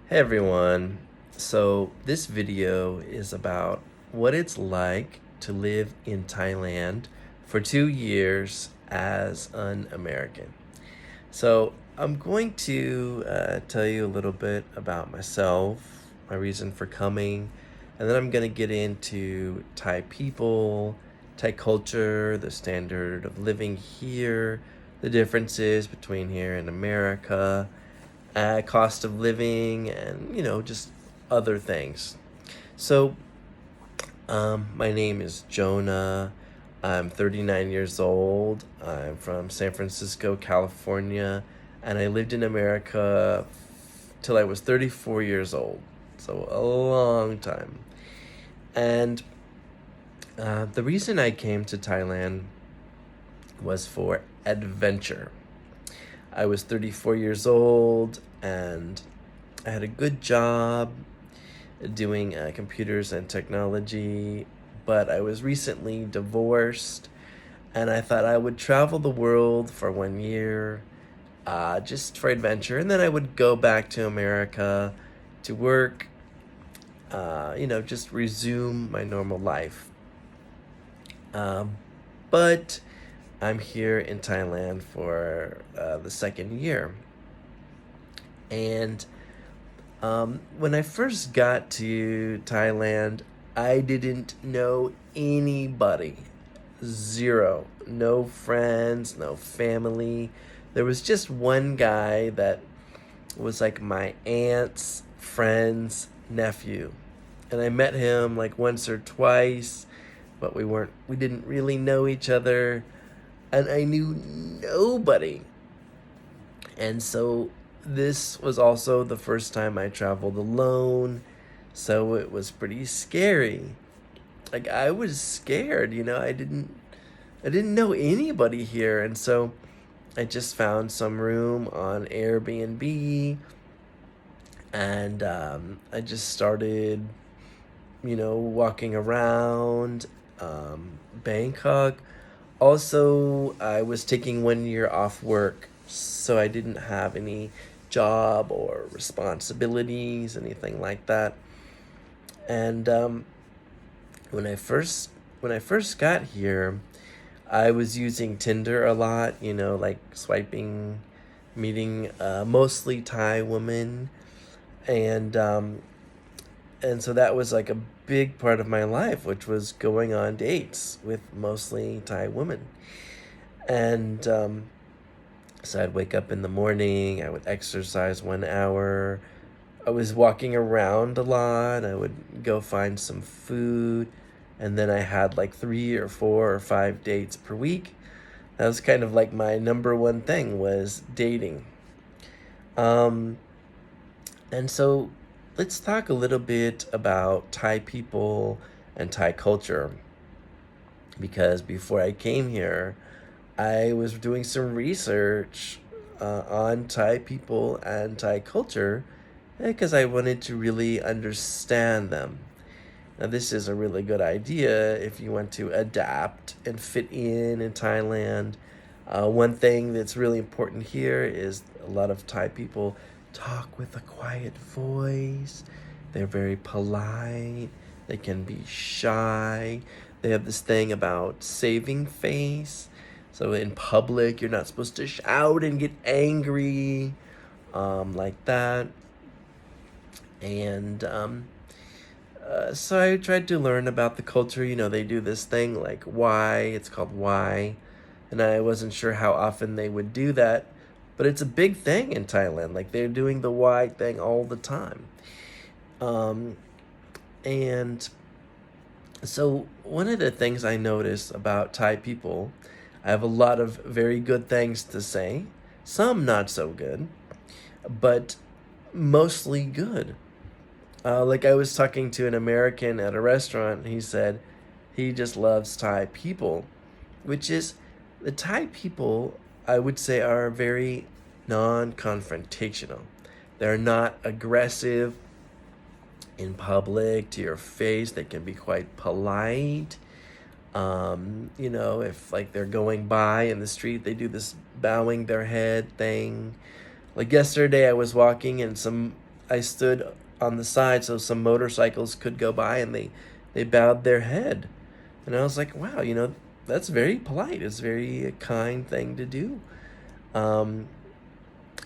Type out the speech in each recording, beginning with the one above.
Hey everyone. So this video is about what it's like to live in Thailand for 2 years as an American. So I'm going to tell you a little bit about myself, my reason for coming, and then I'm going to get into Thai people, Thai culture, the standard of living here, the differences between here and America, cost of living, and just other things. So, my name is Jonah. I'm 39 years old. I'm from San Francisco, California, and I lived in America till I was 34 years old. So, a long time. And the reason I came to Thailand was for adventure. I was 34 years old and I had a good job doing computers and technology, but I was recently divorced and I thought I would travel the world for 1 year just for adventure, and then I would go back to America to work, just resume my normal life. But I'm here in Thailand for the second year. And when I first got to Thailand, I didn't know anybody. Zero. No friends, no family. There was just one guy that was like my aunt's friend's nephew. And I met him like once or twice, but we didn't really know each other. And I knew nobody. And so this was also the first time I traveled alone, so it was pretty scary. Like I was scared, I didn't know anybody here, and so I just found some room on Airbnb, and I just started, walking around Bangkok. Also, I was taking 1 year off work, so I didn't have any job or responsibilities, anything like that. And when I first when I first got here, I was using Tinder a lot, like swiping, meeting mostly Thai women, and so that was like a big part of my life, which was going on dates with mostly Thai women. And so I'd wake up in the morning, I would exercise 1 hour. I was walking around a lot. I would go find some food. And then I had like 3 or 4 or 5 dates per week. That was kind of like my number one thing, was dating. Um, and so let's talk a little bit about Thai people and Thai culture. Because before I came here, I was doing some research on Thai people and Thai culture because I wanted to really understand them. Now, this is a really good idea if you want to adapt and fit in Thailand. One thing that's really important here is a lot of Thai people talk with a quiet voice. They're very polite. They can be shy. They have this thing about saving face. So in public, you're not supposed to shout and get angry like that. And so I tried to learn about the culture. They do this thing like why, it's called why. And I wasn't sure how often they would do that. But it's a big thing in Thailand. Like they're doing the why thing all the time. And so one of the things I notice about Thai people, I have a lot of very good things to say, some not so good, but mostly good. Like I was talking to an American at a restaurant, and he said he just loves Thai people, which is, the Thai people, I would say, are very non-confrontational. They're not aggressive in public to your face. They can be quite polite. If like they're going by in the street, they do this bowing their head thing. Like yesterday, I was walking and some I stood on the side so some motorcycles could go by, and they bowed their head. And I was like, wow, that's very polite. It's a very kind thing to do. Um,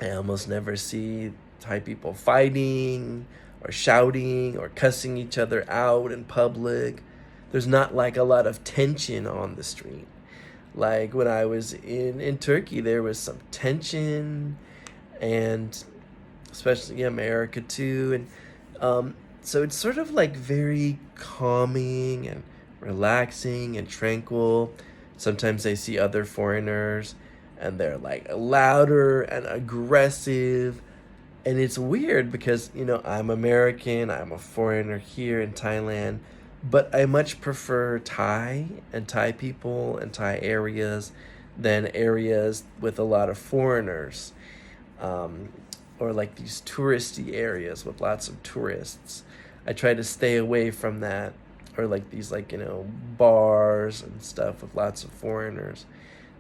I almost never see Thai people fighting or shouting or cussing each other out in public. There's not like a lot of tension on the street. Like when I was in Turkey, there was some tension, and especially in America too. And so it's sort of like very calming and relaxing and tranquil. Sometimes I see other foreigners and they're like louder and aggressive. And it's weird because, I'm American, I'm a foreigner here in Thailand, but I much prefer Thai and Thai people and Thai areas than areas with a lot of foreigners, um, or like these touristy areas with lots of tourists. I try to stay away from that, or like these like bars and stuff with lots of foreigners.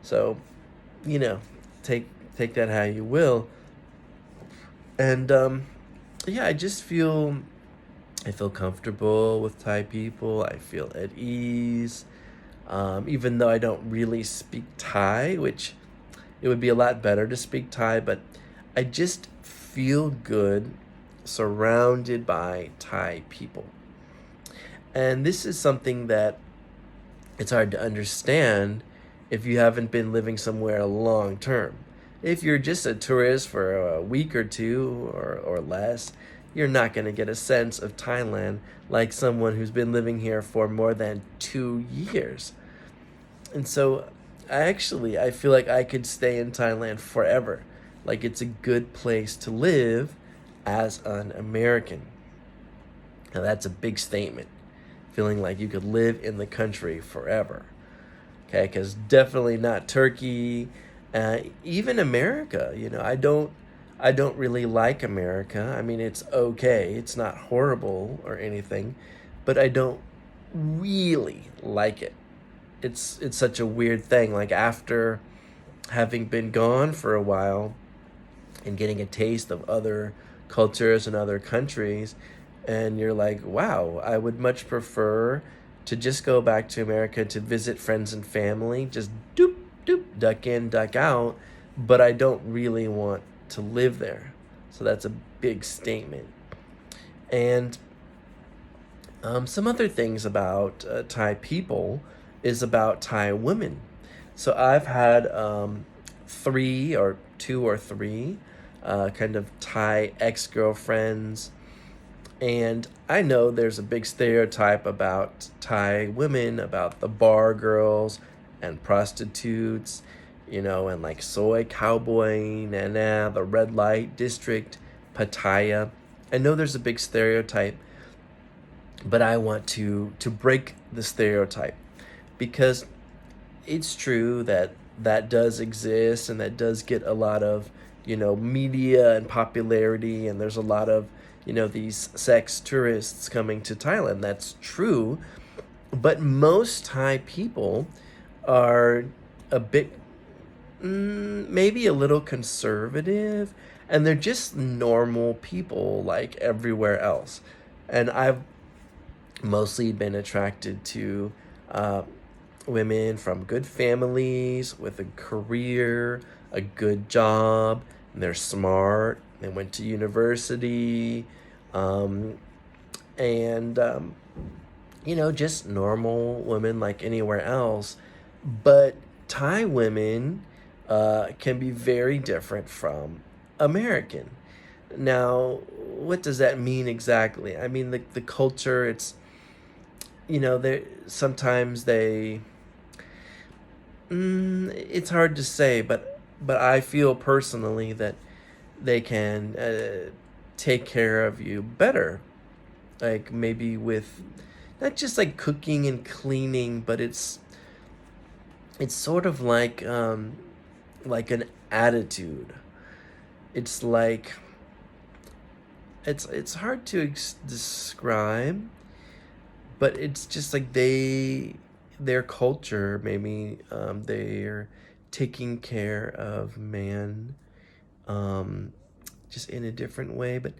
So, you know, take take that how you will. And yeah, I feel comfortable with Thai people. I feel at ease. Even though I don't really speak Thai, which it would be a lot better to speak Thai, but I just feel good surrounded by Thai people. And this is something that it's hard to understand if you haven't been living somewhere long term. If you're just a tourist for a week or two or less, you're not going to get a sense of Thailand like someone who's been living here for more than 2 years. And so I feel like I could stay in Thailand forever. Like it's a good place to live as an American. Now that's a big statement. Feeling like you could live in the country forever. Okay, because definitely not Turkey, even America. I don't really like America. I mean, it's okay. It's not horrible or anything, but I don't really like it. It's such a weird thing. Like after having been gone for a while and getting a taste of other cultures and other countries, and you're like, wow, I would much prefer to just go back to America to visit friends and family, just doop doop, duck in, duck out, but I don't really want to live there. So that's a big statement. And some other things about Thai people is about Thai women. So I've had three or two or three kind of Thai ex girlfriends. And I know there's a big stereotype about Thai women, about the bar girls and prostitutes, and like soy cowboy, nana, the red light district, Pattaya. I know there's a big stereotype, but I want to break the stereotype because it's true that that does exist and that does get a lot of media and popularity, and there's a lot of these sex tourists coming to Thailand. That's true, but most Thai people are a bit maybe a little conservative, and they're just normal people like everywhere else. And I've mostly been attracted to uh, women from good families with a career, a good job, and they're smart. They went to university, and just normal women like anywhere else. But Thai women can be very different from American. Now, what does that mean exactly? I mean, the culture, they sometimes it's hard to say, but I feel personally that they can take care of you better, like maybe with not just like cooking and cleaning, but it's sort of like an attitude. It's like it's hard to describe, but it's just like their culture, maybe they're taking care of man, um just in a different way. But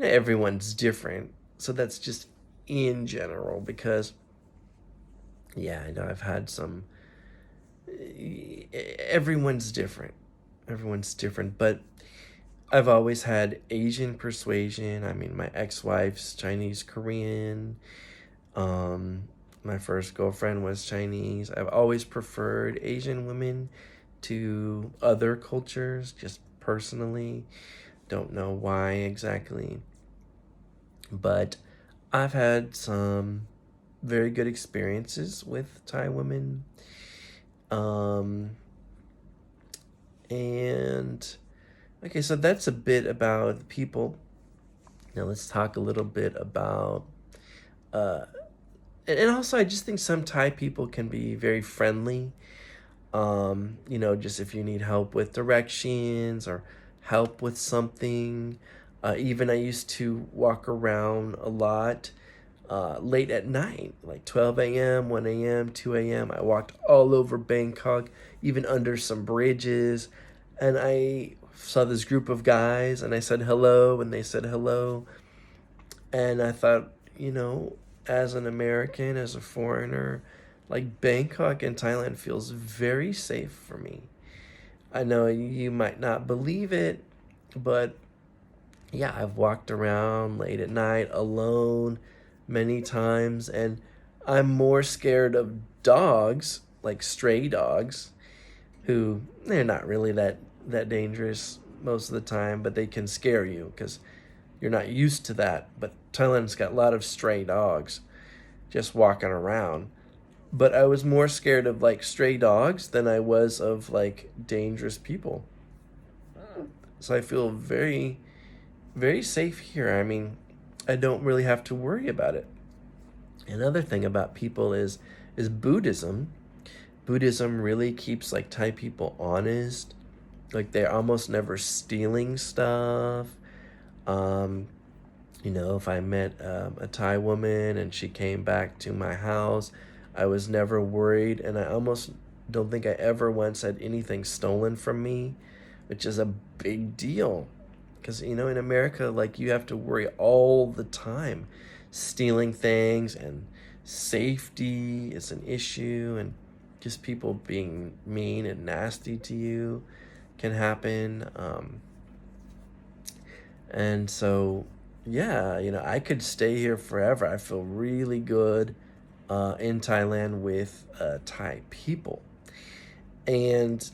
everyone's different, so that's just in general. Because yeah, I know I've had some. Everyone's different. Everyone's different, but I've always had Asian persuasion. I mean, my ex-wife's Chinese Korean. Um, my first girlfriend was Chinese. I've always preferred Asian women to other cultures, just personally. Don't know why exactly. But I've had some very good experiences with Thai women. Um, and okay, so that's a bit about people. Now let's talk a little bit about uh, and also I just think some Thai people can be very friendly. Just if you need help with directions or help with something. Even I used to walk around a lot late at night, like 12 a.m., 1 a.m., 2 a.m. I walked all over Bangkok, even under some bridges, and I saw this group of guys, and I said hello, and they said hello, and I thought, as an American, as a foreigner, like Bangkok and Thailand feels very safe for me. I know you might not believe it, but yeah, I've walked around late at night alone many times, and I'm more scared of dogs, like stray dogs, who they're not really that dangerous most of the time, but they can scare you because you're not used to that. But Thailand's got a lot of stray dogs just walking around. But I was more scared of like stray dogs than I was of like dangerous people. So I feel very, very safe here. I mean, I don't really have to worry about it. Another thing about people is Buddhism. Buddhism really keeps like Thai people honest. Like they're almost never stealing stuff. Um, if I met a Thai woman and she came back to my house, I was never worried, and I almost don't think I ever once had anything stolen from me, which is a big deal. Because, in America, like, you have to worry all the time. Stealing things and safety is an issue, and just people being mean and nasty to you can happen. And so, yeah, I could stay here forever. I feel really good in Thailand with Thai people. And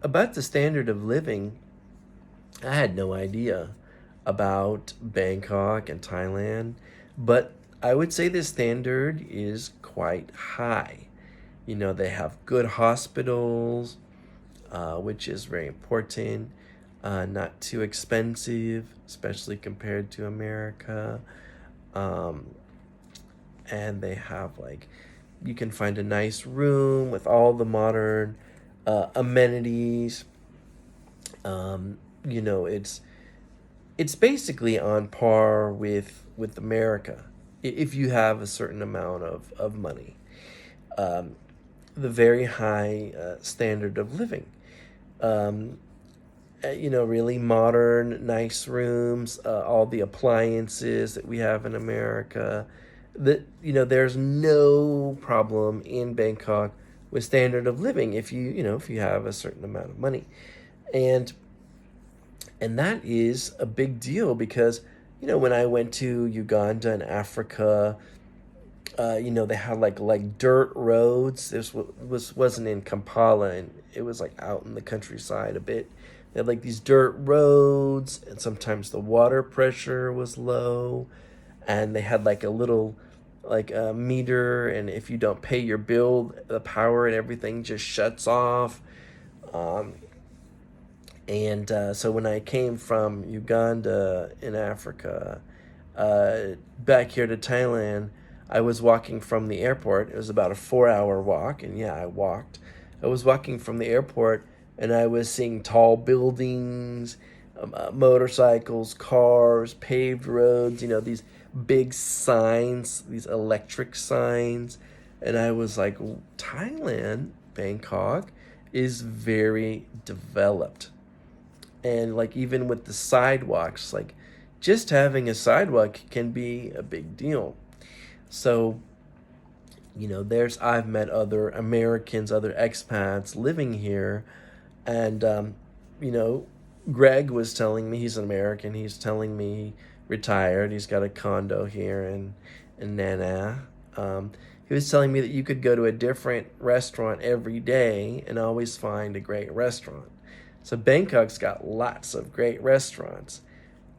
about the standard of living, I had no idea about Bangkok and Thailand, but I would say the standard is quite high. They have good hospitals, which is very important. Not too expensive, especially compared to America. Um, and they have like, you can find a nice room with all the modern amenities. It's basically on par with America if you have a certain amount of money. Um, the very high standard of living. Um, really modern, nice rooms, all the appliances that we have in America. That there's no problem in Bangkok with standard of living if you have a certain amount of money, and that is a big deal because when I went to Uganda and Africa, they had like dirt roads. This wasn't in Kampala, and it was like out in the countryside a bit. They had like these dirt roads, and sometimes the water pressure was low, and they had like a little like a meter, and if you don't pay your bill, the power and everything just shuts off. Um, and so when I came from Uganda in Africa back here to Thailand, I was walking from the airport. It was about a 4 hour walk, and yeah, I walked. I was walking from the airport, and I was seeing tall buildings, motorcycles, cars, paved roads, these big signs, these electric signs. And I was like, Thailand, Bangkok, is very developed. And like even with the sidewalks, like just having a sidewalk can be a big deal. So, there's I've met other Americans, other expats living here, and you know, Greg was telling me he's an American. He's telling me he retired. He's got a condo here in Nana. He was telling me that you could go to a different restaurant every day and always find a great restaurant. So Bangkok's got lots of great restaurants,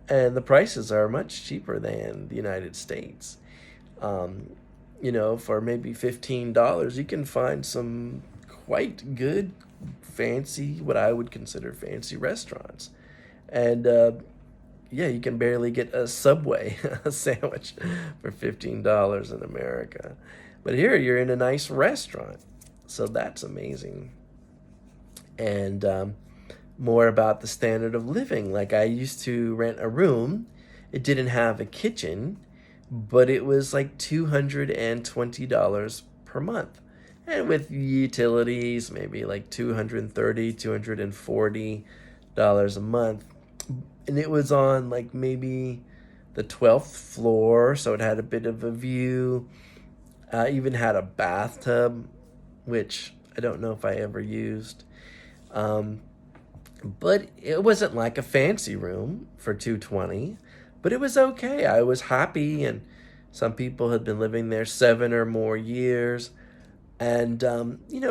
and the prices are much cheaper than the United States. Um, for maybe $15, you can find some quite good, fancy, what I would consider fancy restaurants. And yeah, you can barely get a Subway a sandwich for $15 in America. But here you're in a nice restaurant. So that's amazing. And more about the standard of living. Like I used to rent a room, it didn't have a kitchen, but it was like $220 per month. And with utilities, maybe like $240 a month. And it was on like maybe the 12th floor, so it had a bit of a view. Even had a bathtub, which I don't know if I ever used. Um, but it wasn't like a fancy room for 220, but it was okay. I was happy, and some people had been living there 7 or more years. And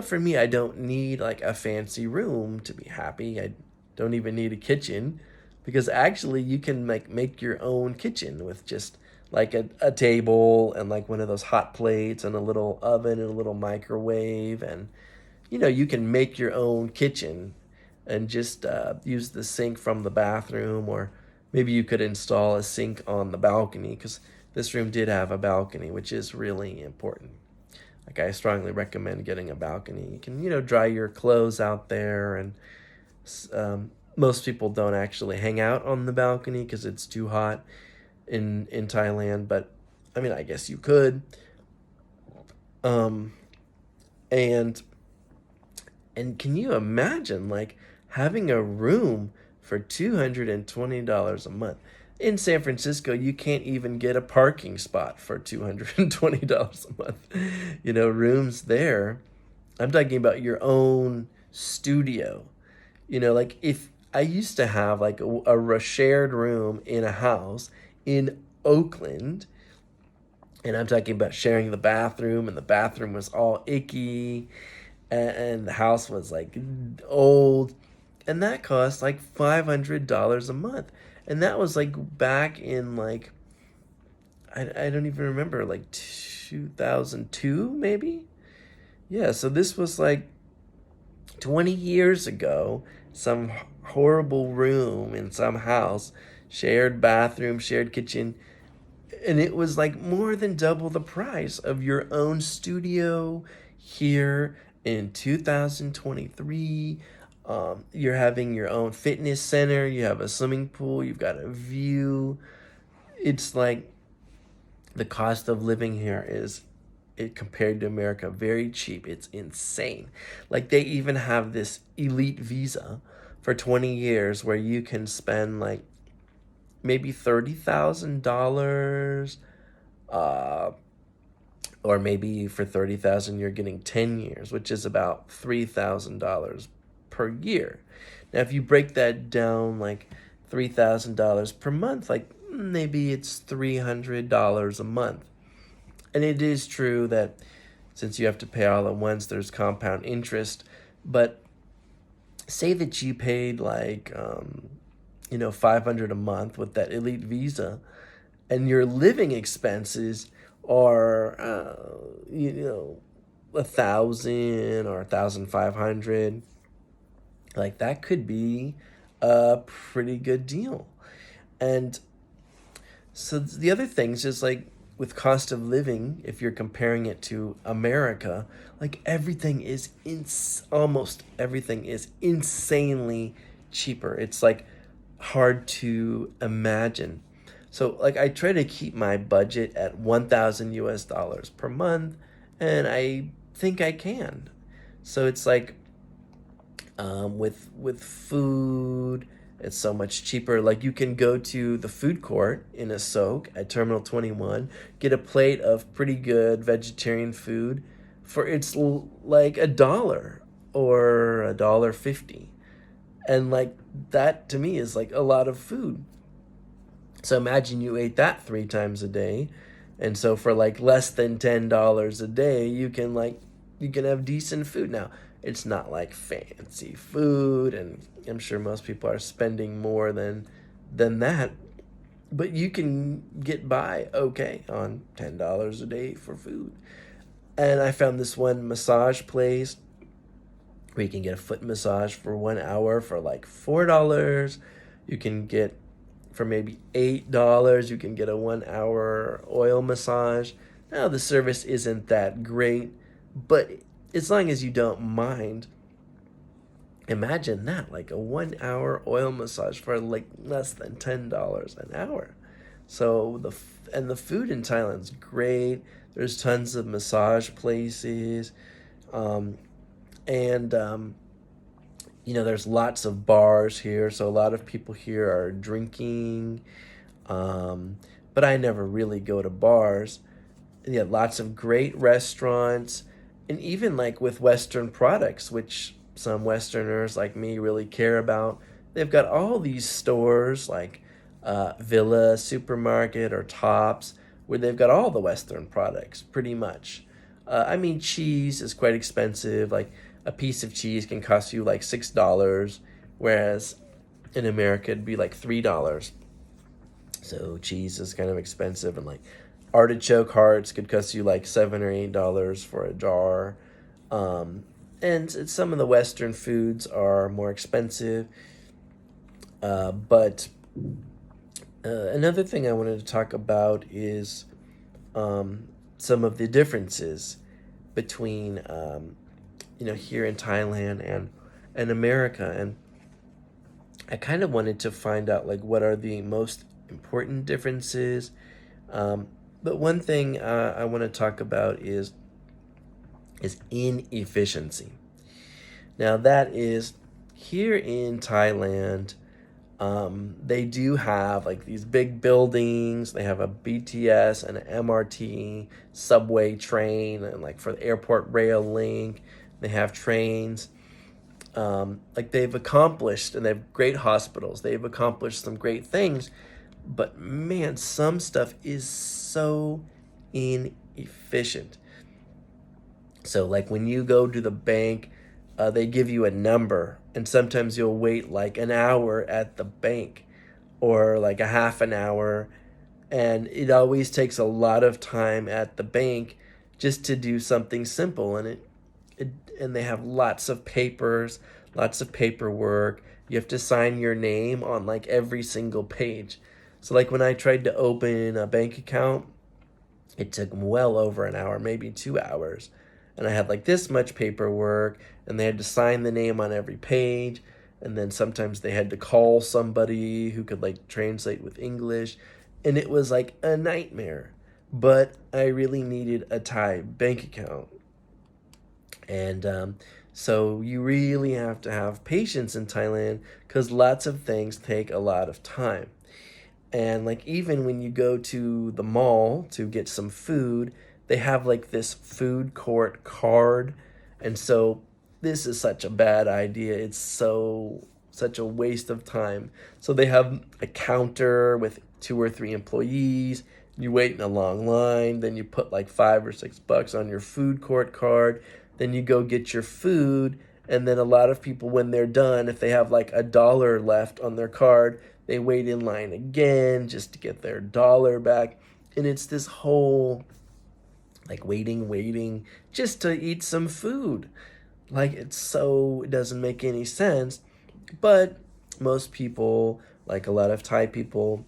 for me, I don't need like a fancy room to be happy. I don't even need a kitchen, because actually you can make your own kitchen with just like a table and like one of those hot plates and a little oven and a little microwave. And you can make your own kitchen and just use the sink from the bathroom, or maybe you could install a sink on the balcony, because this room did have a balcony, which is really important. Like I strongly recommend getting a balcony. You can dry your clothes out there, and most people don't actually hang out on the balcony because it's too hot in Thailand. But I mean, I guess you could. Um, and and can you imagine like having a room for $220 a month? In San Francisco, you can't even get a parking spot for $220 a month. Rooms there. I'm talking about your own studio. Like if I used to have like a shared room in a house in Oakland, and I'm talking about sharing the bathroom, and the bathroom was all icky, and the house was like old, and that cost like $500 a month. And that was like back in like, I don't even remember, like 2002 maybe. Yeah, so this was like 20 years ago. Some horrible room in some house, shared bathroom, shared kitchen, and it was like more than double the price of your own studio here in 2023. You're having your own fitness center, you have a swimming pool, you've got a view. It's like the cost of living here is, it compared to America, very cheap. It's insane. Like they even have this elite visa for 20 years where you can spend like maybe $30,000, uh, or maybe for 30,000 you're getting 10 years, which is about $3,000 per year. Now, if you break that down, like $3,000 per month, like maybe it's $300 a month. And it is true that since you have to pay all at once, there's compound interest. But say that you paid like, 500 a month with that elite visa, and your living expenses are, 1,000 or 1,500. Like that could be a pretty good deal. And so the other things is like with cost of living, if you're comparing it to America, like almost everything is insanely cheaper. It's like hard to imagine. So like I try to keep my budget at 1,000 US dollars per month, and I think I can. So it's like with food It's so much cheaper. Like you can go to the food court in a soak at Terminal 21, get a plate of pretty good vegetarian food for like $1 or $1.50. And like that to me is like a lot of food. So imagine you ate that 3 times a day. And so for like less than $10 a day, you can have decent food. Now, it's not like fancy food, and I'm sure most people are spending more than that, but you can get by okay on $10 a day for food. And I found this one massage place where you can get a foot massage for 1 hour for like $4. You can get for maybe $8, you can get a 1 hour oil massage. Now, the service isn't that great, but as long as you don't mind, imagine that, like a 1 hour oil massage for like less than $10 an hour. So the food in Thailand's great. There's tons of massage places, um, and there's lots of bars here. So a lot of people here are drinking, but I never really go to bars. Yeah, lots of great restaurants, and even like with Western products, which some Westerners like me really care about. They've got all these stores like Villa Supermarket or Tops, where they've got all the Western products pretty much. I mean, cheese is quite expensive. Like a piece of cheese can cost you like $6, whereas in America it'd be like $3. So cheese is kind of expensive, and like artichoke hearts could cost you like $7 or $8 for a jar. And some of the Western foods are more expensive. But another thing I wanted to talk about is some of the differences between here in Thailand and America, and I kind of wanted to find out like what are the most important differences. But one thing I want to talk about is inefficiency. Now that is here in Thailand. They do have like these big buildings. They have a BTS and an MRT subway train, and like for the airport rail link, they have trains. Like they've accomplished, and they have great hospitals. They've accomplished some great things, but man, some stuff is so inefficient. So like when you go to the bank, they give you a number, and sometimes you'll wait like an hour at the bank or like a half an hour. And it always takes a lot of time at the bank just to do something simple. And they have lots of papers, lots of paperwork. You have to sign your name on like every single page. So like when I tried to open a bank account, it took well over an hour, maybe 2 hours. And I had like this much paperwork, and they had to sign the name on every page. And then sometimes they had to call somebody who could like translate with English. And it was like a nightmare. But I really needed a Thai bank account. And so you really have to have patience in Thailand, because lots of things take a lot of time. And like even when you go to the mall to get some food, they have like this food court card. And so this is such a bad idea. It's such a waste of time. So they have a counter with 2 or 3 employees. You wait in a long line, then you put like $5 or $6 on your food court card. Then you go get your food, and then a lot of people, when they're done, if they have like $1 left on their card, they wait in line again just to get their dollar back. And it's this whole like waiting just to eat some food. Like it doesn't make any sense. But most people, like a lot of Thai people,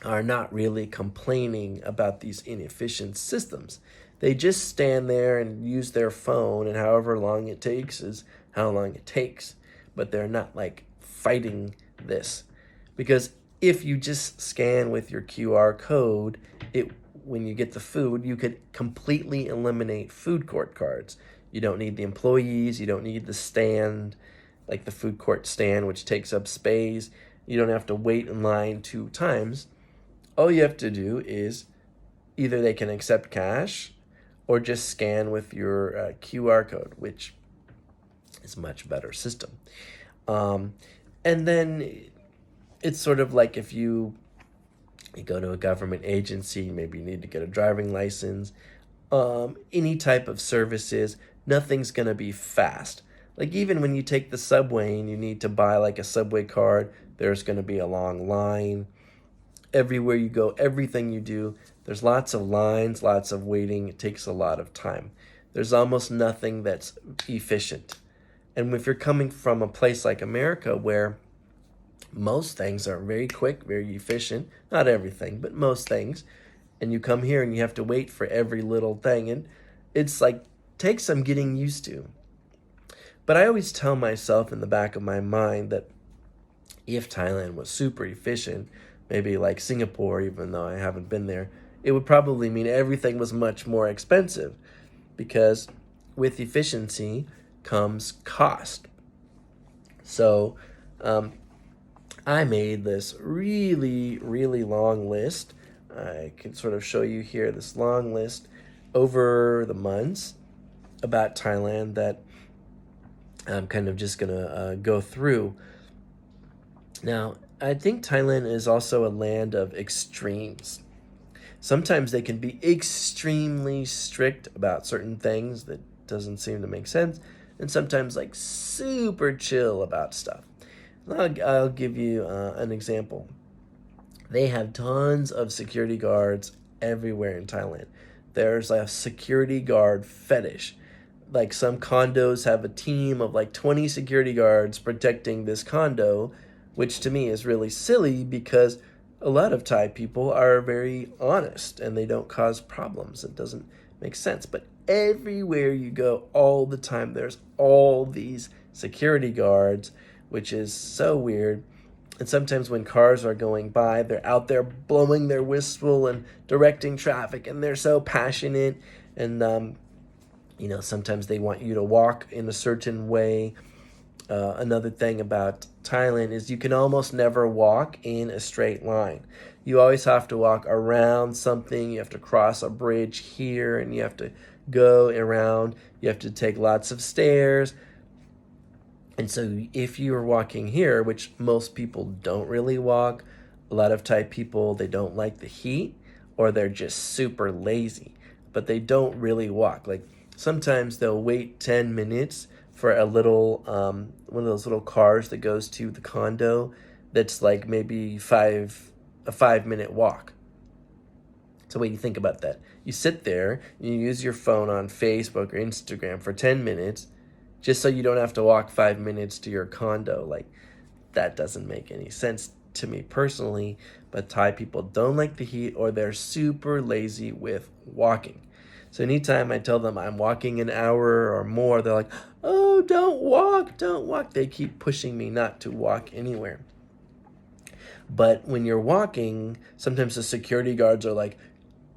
are not really complaining about these inefficient systems. They just stand there and use their phone, and however long it takes is how long it takes. But they're not like fighting this. Because if you just scan with your QR code, when you get the food, you could completely eliminate food court cards. You don't need the employees, you don't need the stand, like the food court stand, which takes up space. You don't have to wait in line 2 times. All you have to do is either they can accept cash or just scan with your QR code, which is a much better system. Um, and then it's sort of like if you go to a government agency, maybe you need to get a driving license, any type of services, nothing's going to be fast. Like even when you take the subway and you need to buy like a subway card, there's going to be a long line. Everywhere you go, everything you do, there's lots of lines, lots of waiting. It takes a lot of time. There's almost nothing that's efficient. And if you're coming from a place like America where most things are very quick, very efficient, not everything, but most things, and you come here and you have to wait for every little thing, and it's like takes some getting used to. But I always tell myself in the back of my mind that if Thailand was super efficient, maybe like Singapore, even though I haven't been there, it would probably mean everything was much more expensive, because with efficiency comes cost. So I made this really, really long list. I can sort of show you here this long list over the months about Thailand that I'm kind of just going to go through. Now, I think Thailand is also a land of extremes. Sometimes they can be extremely strict about certain things that doesn't seem to make sense, and sometimes like super chill about stuff. I'll give you an example. They have tons of security guards everywhere in Thailand. There's a security guard fetish. Like some condos have a team of like 20 security guards protecting this condo, which to me is really silly because a lot of Thai people are very honest and they don't cause problems. It doesn't make sense. But everywhere you go, all the time, there's all these security guards, which is so weird. And sometimes when cars are going by, they're out there blowing their whistle and directing traffic, and they're so passionate. And, sometimes they want you to walk in a certain way. Another thing about Thailand is you can almost never walk in a straight line. You always have to walk around something. You have to cross a bridge here, and you have to go around. You have to take lots of stairs. And so if you are walking here, which most people don't really walk, a lot of Thai people, they don't like the heat or they're just super lazy, but they don't really walk. Like sometimes they'll wait 10 minutes for a little, one of those little cars that goes to the condo that's like maybe a 5-minute walk. So what do you think about that? You sit there, you use your phone on Facebook or Instagram for 10 minutes, just so you don't have to walk 5 minutes to your condo. Like, that doesn't make any sense to me personally, but Thai people don't like the heat or they're super lazy with walking. So anytime I tell them I'm walking an hour or more, they're like, oh, don't walk, don't walk. They keep pushing me not to walk anywhere. But when you're walking, sometimes the security guards are like,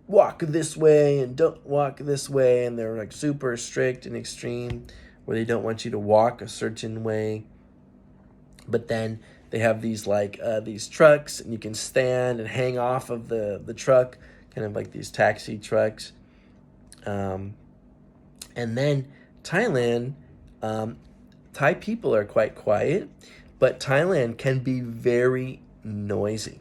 walk this way and don't walk this way, and they're like super strict and extreme, where they don't want you to walk a certain way. But then they have these these trucks, and you can stand and hang off of the truck, kind of like these taxi trucks. And then Thailand, Thai people are quite quiet, but Thailand can be very noisy,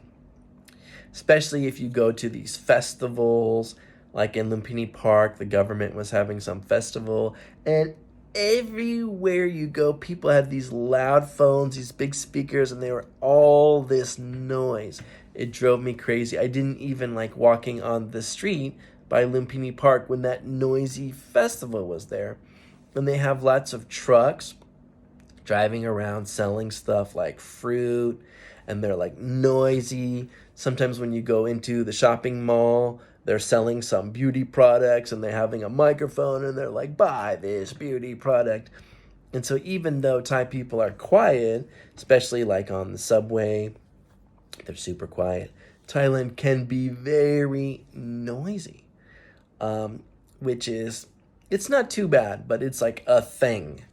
especially if you go to these festivals. Like in Lumpini Park, the government was having some festival, and everywhere you go, people had these loud phones, these big speakers, and they were all this noise. It drove me crazy. I didn't even like walking on the street by Lumpini Park when that noisy festival was there. And they have lots of trucks driving around selling stuff like fruit, and they're like noisy. Sometimes when you go into the shopping mall, they're selling some beauty products and they're having a microphone and they're like, buy this beauty product. And so even though Thai people are quiet, especially like on the subway, they're super quiet. Thailand can be very noisy, which is, it's not too bad, but it's like a thing.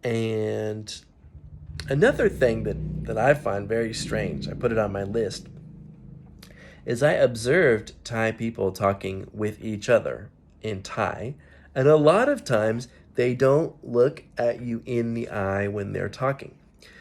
And Another thing that I find very strange, I put it on my list, is I observed Thai people talking with each other in Thai, and a lot of times they don't look at you in the eye when they're talking.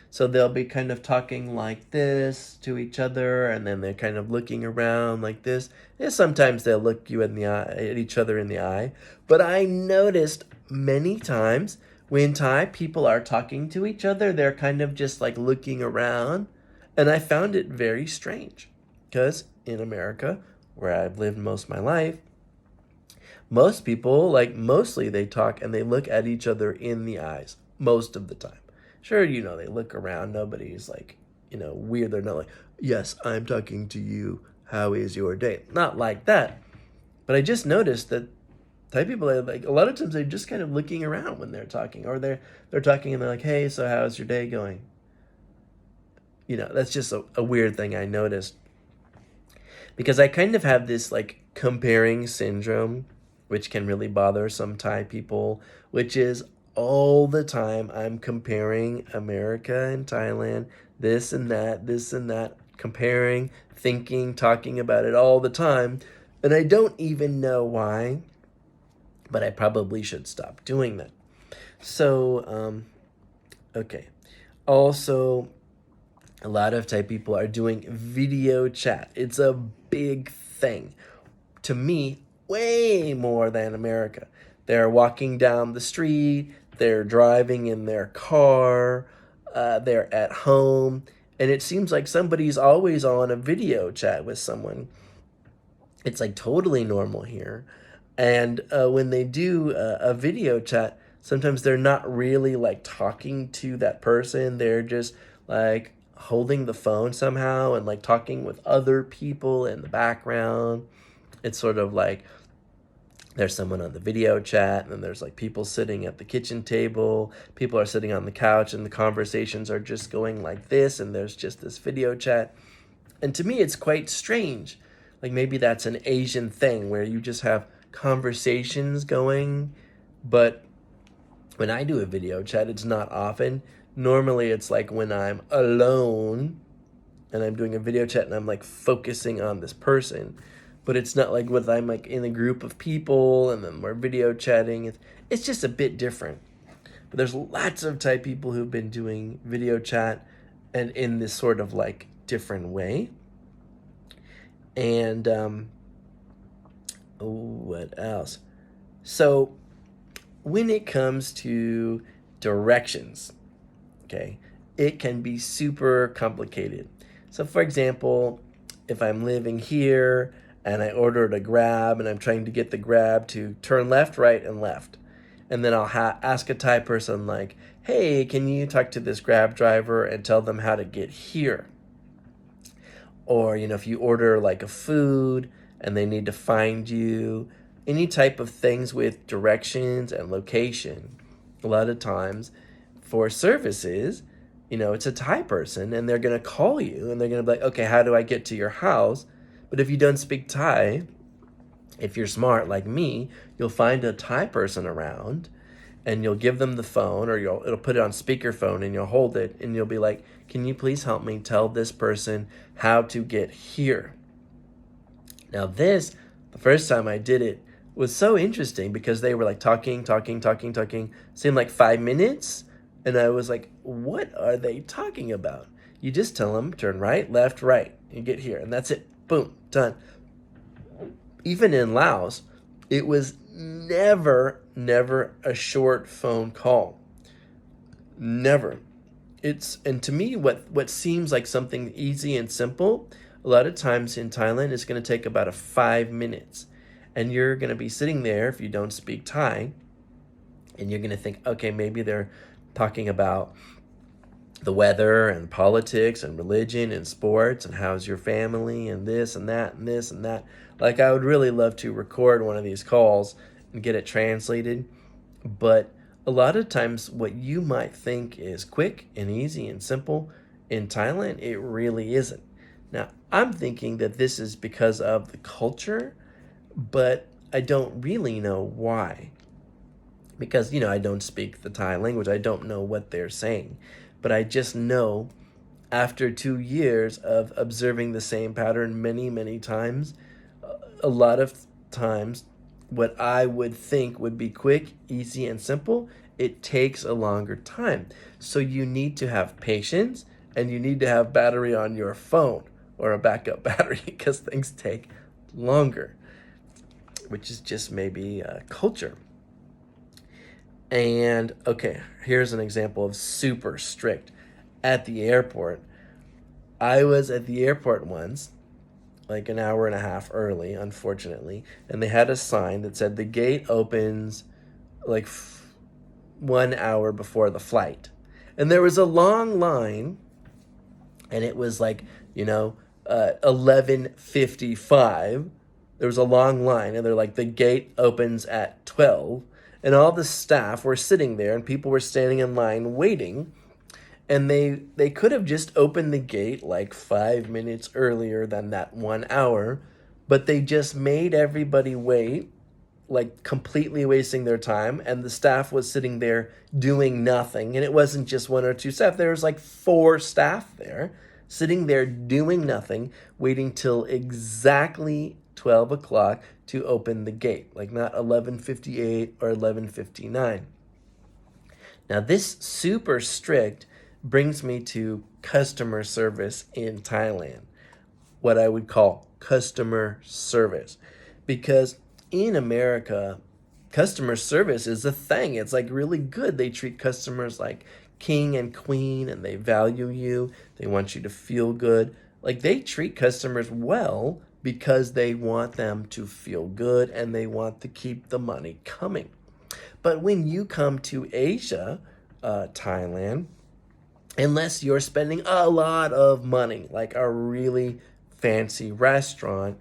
So they'll be kind of talking like this to each other, and then they're kind of looking around like this. And sometimes they'll look you in the eye, at each other in the eye. But I noticed many times when Thai people are talking to each other, they're kind of just like looking around, and I found it very strange because in America, where I've lived most of my life, most people, like mostly they talk and they look at each other in the eyes most of the time. Sure, they look around. Nobody's like, weird. They're not like, yes, I'm talking to you. How is your day? Not like that. But I just noticed that Thai people are like, a lot of times they're just kind of looking around when they're talking, or they're talking and they're like, hey, so how's your day going? That's just a weird thing I noticed because I kind of have this like comparing syndrome, which can really bother some Thai people, which is all the time I'm comparing America and Thailand, this and that, comparing, thinking, talking about it all the time. And I don't even know why, but I probably should stop doing that. So, okay. Also, a lot of Thai people are doing video chat. It's a big thing. To me, way more than America. They're walking down the street, they're driving in their car, they're at home, and it seems like somebody's always on a video chat with someone. It's like totally normal here. And when they do a video chat, sometimes they're not really like talking to that person. They're just like holding the phone somehow and like talking with other people in the background. It's sort of like there's someone on the video chat, and then there's like people sitting at the kitchen table. People are sitting on the couch, and the conversations are just going like this, and there's just this video chat. And to me, it's quite strange. Like maybe that's an Asian thing where you just have conversations going, but when I do a video chat, it's not often. Normally, it's like when I'm alone and I'm doing a video chat and I'm like focusing on this person. But it's not like when I'm like in a group of people and then we're video chatting. It's just a bit different. But there's lots of Thai people who've been doing video chat and in this sort of like different way. And what else? So when it comes to directions, okay, it can be super complicated. So for example, if I'm living here and I ordered a Grab and I'm trying to get the Grab to turn left, right, and left, and then I'll ask a Thai person like, hey, can you talk to this Grab driver and tell them how to get here? Or, if you order like a food and they need to find you, any type of things with directions and location, a lot of times for services, it's a Thai person and they're going to call you and they're going to be like, okay, how do I get to your house? But if you don't speak Thai, if you're smart like me, you'll find a Thai person around and you'll give them the phone, or it'll put it on speakerphone and you'll hold it and you'll be like, can you please help me tell this person how to get here? Now the first time I did it was so interesting because they were like talking, seemed like 5 minutes. And I was like, what are they talking about? You just tell them, turn right, left, right, you get here. And that's it. Boom, done. Even in Laos, it was never a short phone call. Never. And to me, what seems like something easy and simple, a lot of times in Thailand, it's going to take about 5 minutes. And you're going to be sitting there if you don't speak Thai, and you're going to think, okay, maybe they're talking about the weather and politics and religion and sports and how's your family and this and that and this and that. Like, I would really love to record one of these calls and get it translated. But a lot of times what you might think is quick and easy and simple, in Thailand, it really isn't. Now, I'm thinking that this is because of the culture, but I don't really know why. Because, I don't speak the Thai language. I don't know what they're saying. but I just know after 2 years of observing the same pattern many, many times, a lot of times, what I would think would be quick, easy, and simple, it takes a longer time. So you need to have patience and you need to have battery on your phone or a backup battery because things take longer, which is just maybe culture. And okay, here's an example of super strict. At the airport, I was at the airport once, like an hour and a half early, unfortunately, and they had a sign that said the gate opens like 1 hour before the flight. And there was a long line, and it was like, 11:55. There was a long line, and they're like, the gate opens at 12. And all the staff were sitting there, and people were standing in line waiting. And they could have just opened the gate like 5 minutes earlier than that 1 hour, but they just made everybody wait, like completely wasting their time. And the staff was sitting there doing nothing. And it wasn't just one or two staff, there was like 4 staff there sitting there doing nothing, waiting till exactly 12 o'clock to open the gate, like not 11:58 or 11:59. Now, this super strict brings me to customer service in Thailand, what I would call customer service. Because in America, customer service is a thing. It's like really good. They treat customers like king and queen and they value you. They want you to feel good. Like they treat customers well because they want them to feel good and they want to keep the money coming. But when you come to Asia, Thailand, unless you're spending a lot of money, like a really fancy restaurant,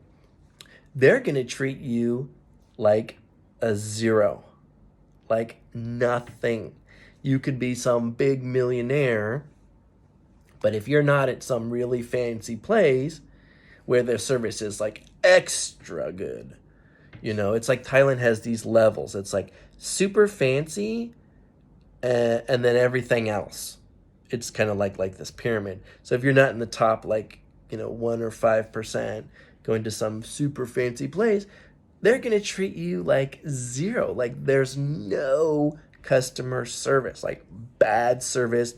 they're going to treat you like a zero, like nothing. You could be some big millionaire, but if you're not at some really fancy place where their service is like extra good, it's like Thailand has these levels. It's like super fancy and then everything else. It's kind of like this pyramid. So if you're not in the top, like, 1 or 5% going to some super fancy place, they're going to treat you like zero. Like there's no customer service, like bad service.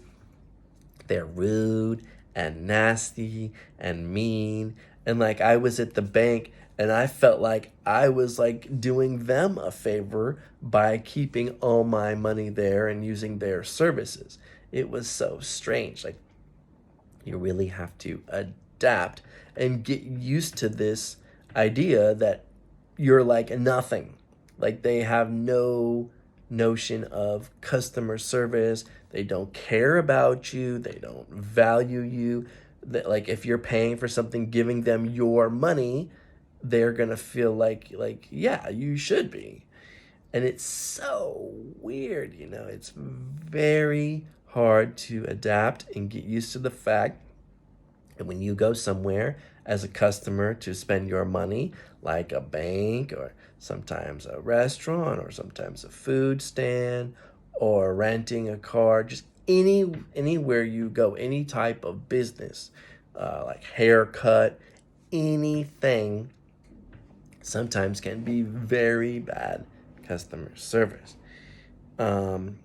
They're rude and nasty and mean. And like I was at the bank and I felt like I was like doing them a favor by keeping all my money there and using their services. It was so strange. Like you really have to adapt and get used to this idea that you're like nothing. Like they have no notion of customer service. They don't care about you. They don't value you. That like if you're paying for something, giving them your money, they're gonna feel like yeah, you should be. And it's so weird, it's very hard to adapt and get used to the fact that when you go somewhere as a customer to spend your money, like a bank or sometimes a restaurant or sometimes a food stand or renting a car, just anywhere you go, any type of business, like haircut, anything, sometimes can be very bad customer service. And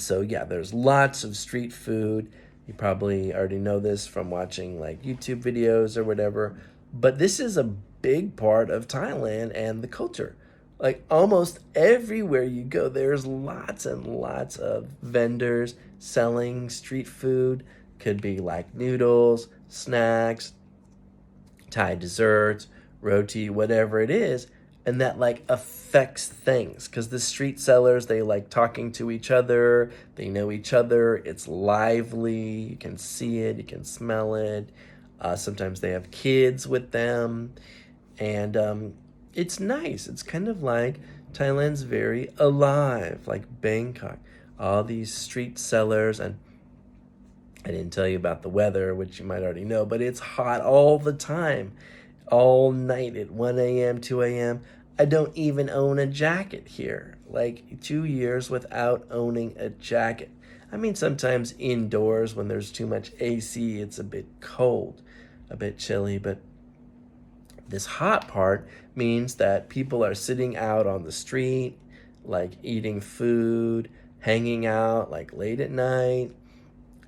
so, yeah, there's lots of street food. You probably already know this from watching like YouTube videos or whatever, but this is a big part of Thailand and the culture. Like almost everywhere you go, there's lots and lots of vendors selling street food. Could be like noodles, snacks, Thai desserts, roti, whatever it is. And that like affects things because the street sellers, they like talking to each other. They know each other. It's lively. You can see it. You can smell it. Sometimes they have kids with them. And it's nice. It's kind of like Thailand's very alive, like Bangkok. All these street sellers. And I didn't tell you about the weather, which you might already know, but it's hot all the time, all night at 1 a.m., 2 a.m. I don't even own a jacket here. Like 2 years without owning a jacket. I mean, sometimes indoors when there's too much AC, it's a bit cold, a bit chilly, but this hot part means that people are sitting out on the street, like eating food, hanging out like late at night,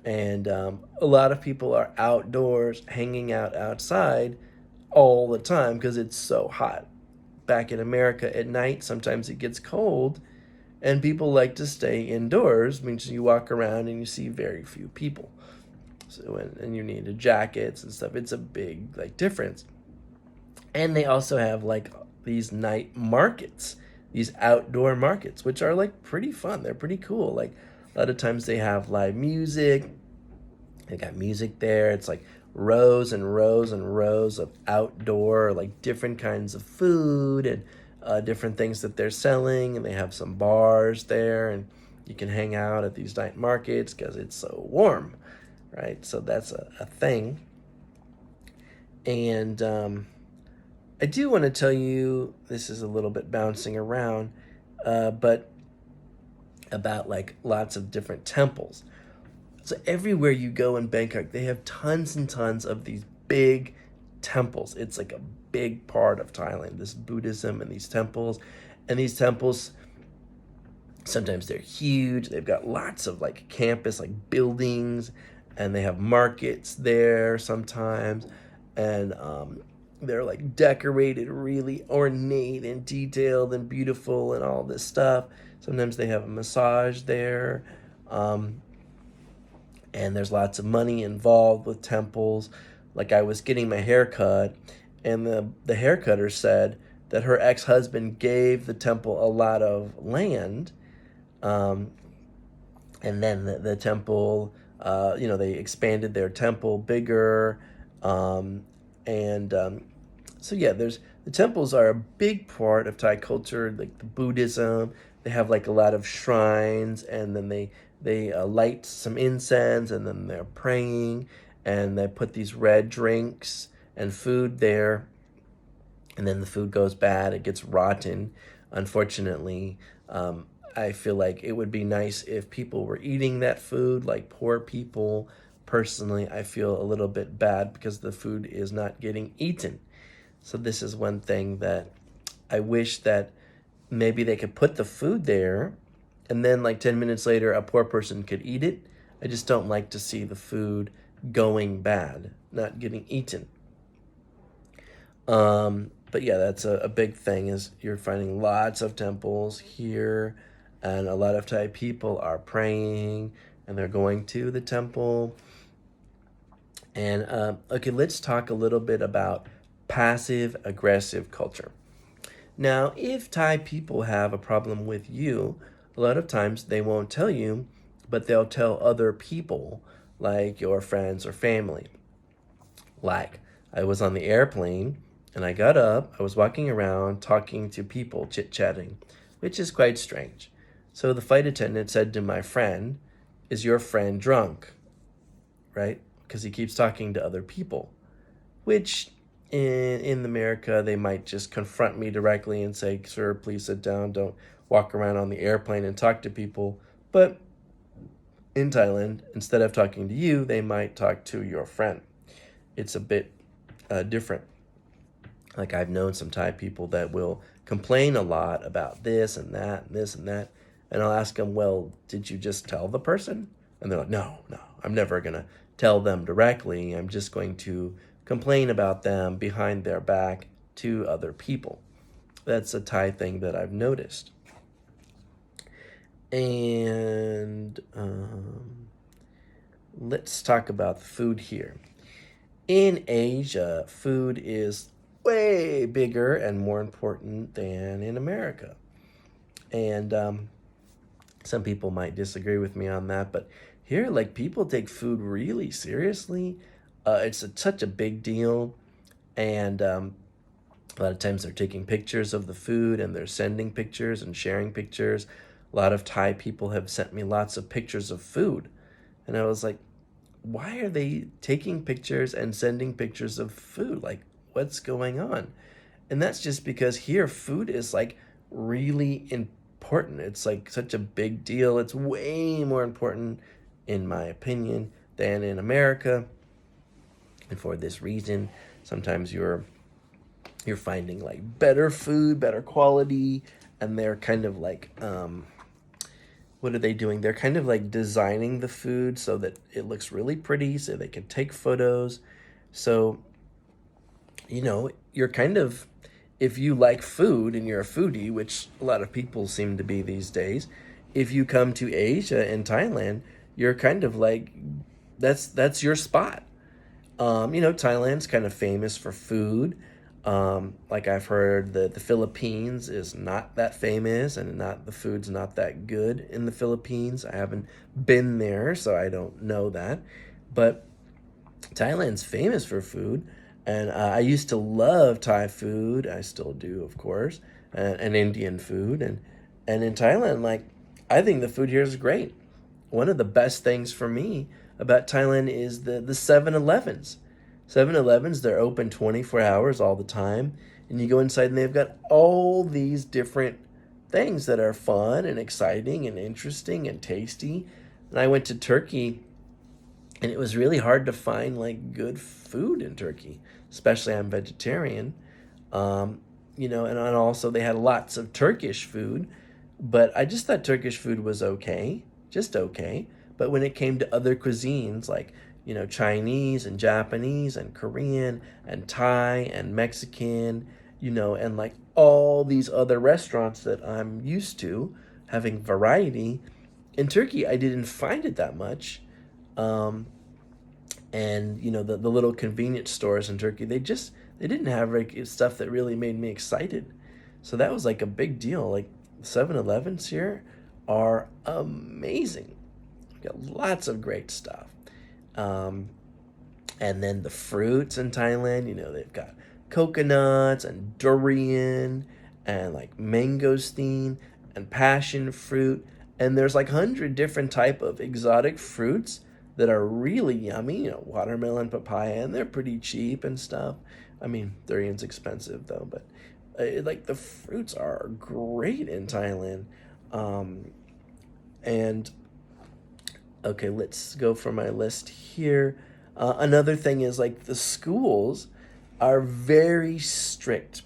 and a lot of people are outdoors, hanging out outside all the time because it's so hot. Back in America at night, sometimes it gets cold, and people like to stay indoors, means you walk around and you see very few people. So and you need jackets and stuff. It's a big like difference. And they also have like these night markets, these outdoor markets, which are like pretty fun. They're pretty cool. Like a lot of times they have live music. They got music there. It's like rows and rows and rows of outdoor, like different kinds of food and different things that they're selling. And they have some bars there, and you can hang out at these night markets because it's so warm, right? So that's a thing. And I do want to tell you, this is a little bit bouncing around, but about like lots of different temples. So everywhere you go in Bangkok, they have tons and tons of these big temples. It's like a big part of Thailand, this Buddhism and these temples. And these temples, sometimes they're huge. They've got lots of like campus, like buildings, and they have markets there sometimes. And they're like decorated really ornate and detailed and beautiful and all this stuff. Sometimes they have a massage there. And there's lots of money involved with temples. Like I was getting my hair cut, and the hair cutter said that her ex-husband gave the temple a lot of land, and then the temple, they expanded their temple bigger, and so yeah, there's the temples are a big part of Thai culture, like the Buddhism. They have like a lot of shrines, and then they light some incense, and then they're praying, and they put these red drinks and food there, and then the food goes bad, it gets rotten, unfortunately. I feel like it would be nice if people were eating that food, like poor people. Personally, I feel a little bit bad because the food is not getting eaten. So this is one thing that I wish that maybe they could put the food there, and then like 10 minutes later a poor person could eat it. I just don't like to see the food going bad, not getting eaten. But yeah, that's a big thing, is you're finding lots of temples here, and a lot of Thai people are praying and they're going to the temple. And okay, let's talk a little bit about passive aggressive culture. Now, if Thai people have a problem with you, a lot of times they won't tell you, but they'll tell other people, like your friends or family. Like, I was on the airplane and I got up, I was walking around talking to people, chit chatting, which is quite strange. So the flight attendant said to my friend, "Is your friend drunk?" Right? Because he keeps talking to other people, which in America, they might just confront me directly and say, "Sir, please sit down. Don't walk around on the airplane and talk to people." But in Thailand, instead of talking to you, they might talk to your friend. It's a bit different. Like I've known some Thai people that will complain a lot about this and that and this and that. And I'll ask them, "Well, did you just tell the person?" And they're like, "No, I'm never going to tell them directly. I'm just going to complain about them behind their back to other people." That's a Thai thing that I've noticed. And let's talk about the food here. In Asia, food is way bigger and more important than in America. And some people might disagree with me on that, but here, like, people take food really seriously. It's such a big deal, and a lot of times they're taking pictures of the food and they're sending pictures and sharing pictures. A lot of Thai people have sent me lots of pictures of food, and I was like, why are they taking pictures and sending pictures of food? Like, what's going on? And that's just because here food is like really important. It's like such a big deal. It's way more important, in my opinion, than in America. And for this reason, sometimes you're finding like better food, better quality, and they're kind of like what are they doing? They're kind of like designing the food so that it looks really pretty, so they can take photos. So, you're kind of, if you like food and you're a foodie, which a lot of people seem to be these days, if you come to Asia and Thailand, you're kind of like, that's your spot. Thailand's kind of famous for food. Like I've heard that the Philippines is not that famous, and not the food's not that good in the Philippines. I haven't been there, so I don't know that. But Thailand's famous for food, and I used to love Thai food. I still do, of course, and Indian food, and in Thailand, like I think the food here is great. One of the best things for me about Thailand is the 7-Elevens. 7-Elevens, they're open 24 hours all the time, and you go inside and they've got all these different things that are fun and exciting and interesting and tasty. And I went to Turkey, and it was really hard to find like good food in Turkey, especially I'm vegetarian. And also they had lots of Turkish food, but I just thought Turkish food was okay, just okay. But when it came to other cuisines like, Chinese and Japanese and Korean and Thai and Mexican, and like all these other restaurants that I'm used to having variety, in Turkey I didn't find it that much. Um, and the little convenience stores in Turkey, they didn't have like stuff that really made me excited. So that was like a big deal. Like 7-Elevens here are amazing. Got lots of great stuff. Um, and then the fruits in Thailand, they've got coconuts and durian and like mangosteen and passion fruit. And there's like 100 different type of exotic fruits that are really yummy, watermelon, papaya, and they're pretty cheap and stuff. I mean, durian's expensive though, but like the fruits are great in Thailand. Um, and Okay, let's go for my list here. Another thing is like the schools are very strict.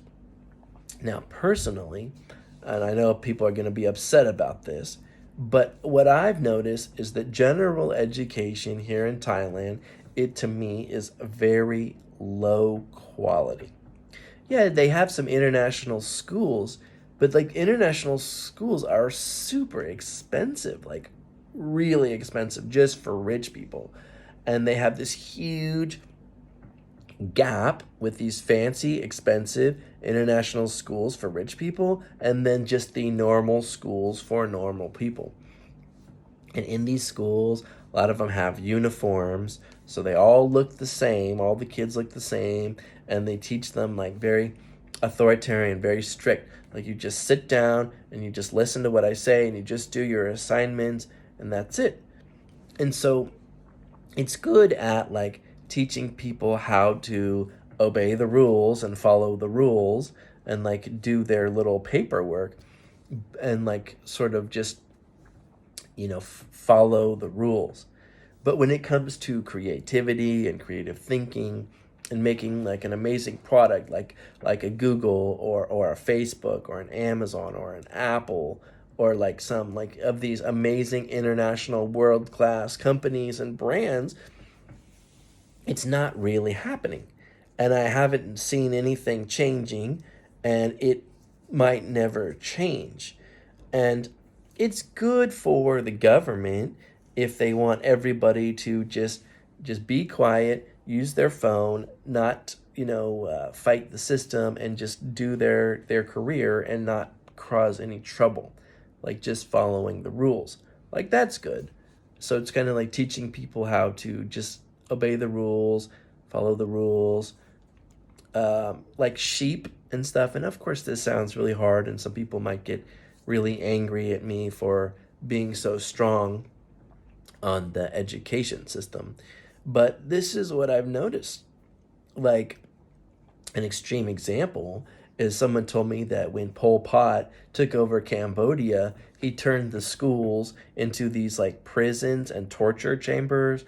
Now, personally, and I know people are going to be upset about this, but what I've noticed is that general education here in Thailand, it to me is very low quality. Yeah, they have some international schools, but like international schools are super expensive, like really expensive just for rich people. And they have this huge gap with these fancy, expensive international schools for rich people, and then just the normal schools for normal people. And in these schools, a lot of them have uniforms, so they all look the same. All the kids look the same, and they teach them like very authoritarian, very strict. Like you just sit down and you just listen to what I say, and you just do your assignments, and that's it. And so it's good at like teaching people how to obey the rules and follow the rules and like do their little paperwork and like sort of just follow the rules. But when it comes to creativity and creative thinking and making like an amazing product like a Google or a Facebook or an Amazon or an Apple or like some like of these amazing international world class companies and brands, it's not really happening. And I haven't seen anything changing, and it might never change. And it's good for the government if they want everybody to just be quiet, use their phone, not fight the system, and just do their career and not cause any trouble, like just following the rules. Like that's good. So it's kind of like teaching people how to just obey the rules, follow the rules, like sheep and stuff. And of course, this sounds really hard, and some people might get really angry at me for being so strong on the education system. But this is what I've noticed. Like an extreme example is someone told me that when Pol Pot took over Cambodia, he turned the schools into these like prisons and torture chambers,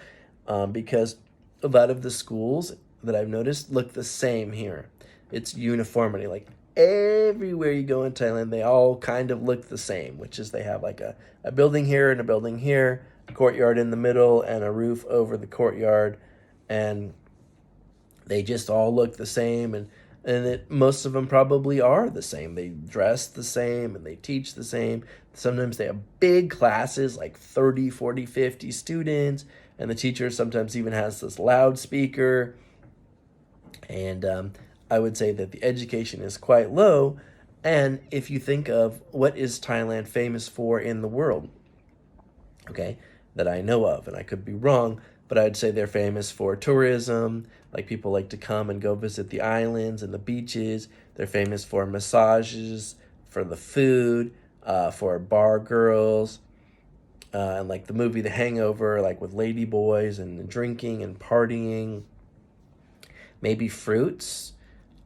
because a lot of the schools that I've noticed look the same here. It's uniformity. Like everywhere you go in Thailand, they all kind of look the same, which is they have like a building here and a building here, a courtyard in the middle, and a roof over the courtyard. And they just all look the same, most of them probably are the same. They dress the same and they teach the same. Sometimes they have big classes, like 30, 40, 50 students, and the teacher sometimes even has this loudspeaker. And I would say that the education is quite low. And if you think of what is Thailand famous for in the world, okay, that I know of, and I could be wrong, but I'd say they're famous for tourism. Like people like to come and go visit the islands and the beaches. They're famous for massages, for the food, for bar girls, and like the movie The Hangover, like with lady boys and drinking and partying. Maybe fruits.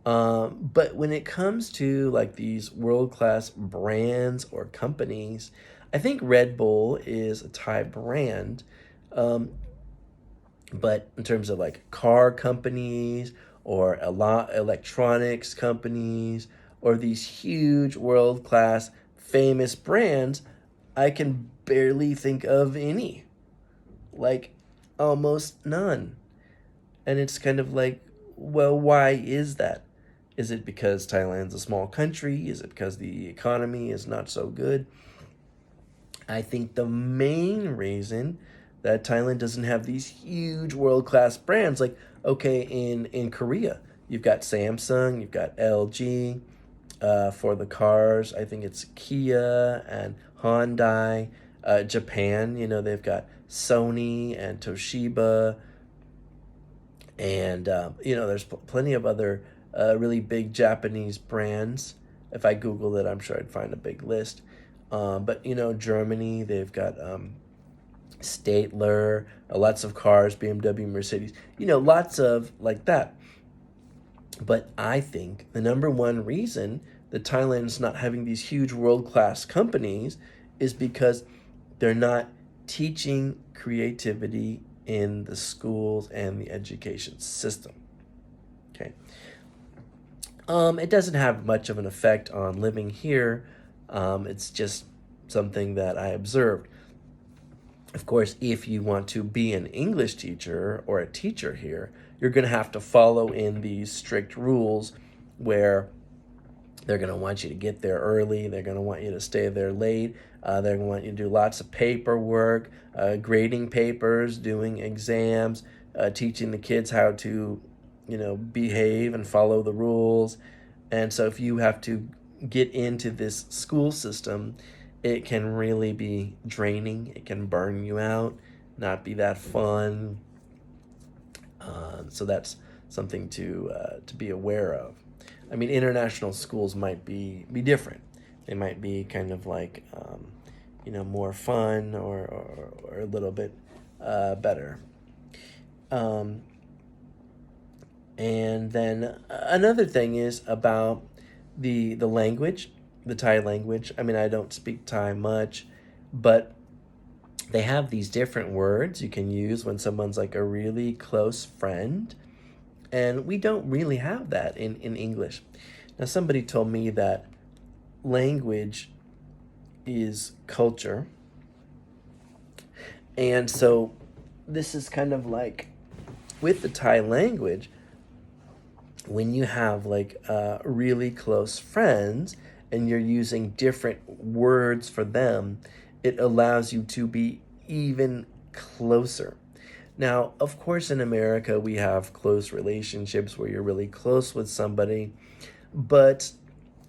But when it comes to like these world class brands or companies, I think Red Bull is a Thai brand. Um, but in terms of like car companies or a lot electronics companies or these huge world class famous brands, I can barely think of any. Like almost none. And it's kind of like, well, why is that? Is it because Thailand's a small country? Is it because the economy is not so good? I think the main reason that Thailand doesn't have these huge world class brands, like, okay, in Korea, you've got Samsung, you've got LG, for the cars. I think it's Kia and Hyundai. Japan, they've got Sony and Toshiba, and there's plenty of other really big Japanese brands. If I Googled it, I'm sure I'd find a big list. But Germany, they've got Statler, lots of cars, BMW, Mercedes, lots of like that. But I think the number one reason that Thailand's not having these huge world class companies is because they're not teaching creativity in the schools and the education system. Okay. It doesn't have much of an effect on living here. It's just something that I observed. Of course, if you want to be an English teacher or a teacher here, you're going to have to follow in these strict rules where they're going to want you to get there early. They're going to want you to stay there late. They're going to want you to do lots of paperwork, grading papers, doing exams, teaching the kids how to, behave and follow the rules. And so if you have to get into this school system, it can really be draining. It can burn you out, not be that fun. So that's something to be aware of. I mean, international schools might be different. They might be kind of like, more fun or a little bit better. And then another thing is about the language, the Thai language. I mean, I don't speak Thai much, but they have these different words you can use when someone's like a really close friend. And we don't really have that in English. Now, somebody told me that language is culture. And so this is kind of like with the Thai language, when you have like really close friends and you're using different words for them, it allows you to be even closer. Now, of course, in America, we have close relationships where you're really close with somebody, but,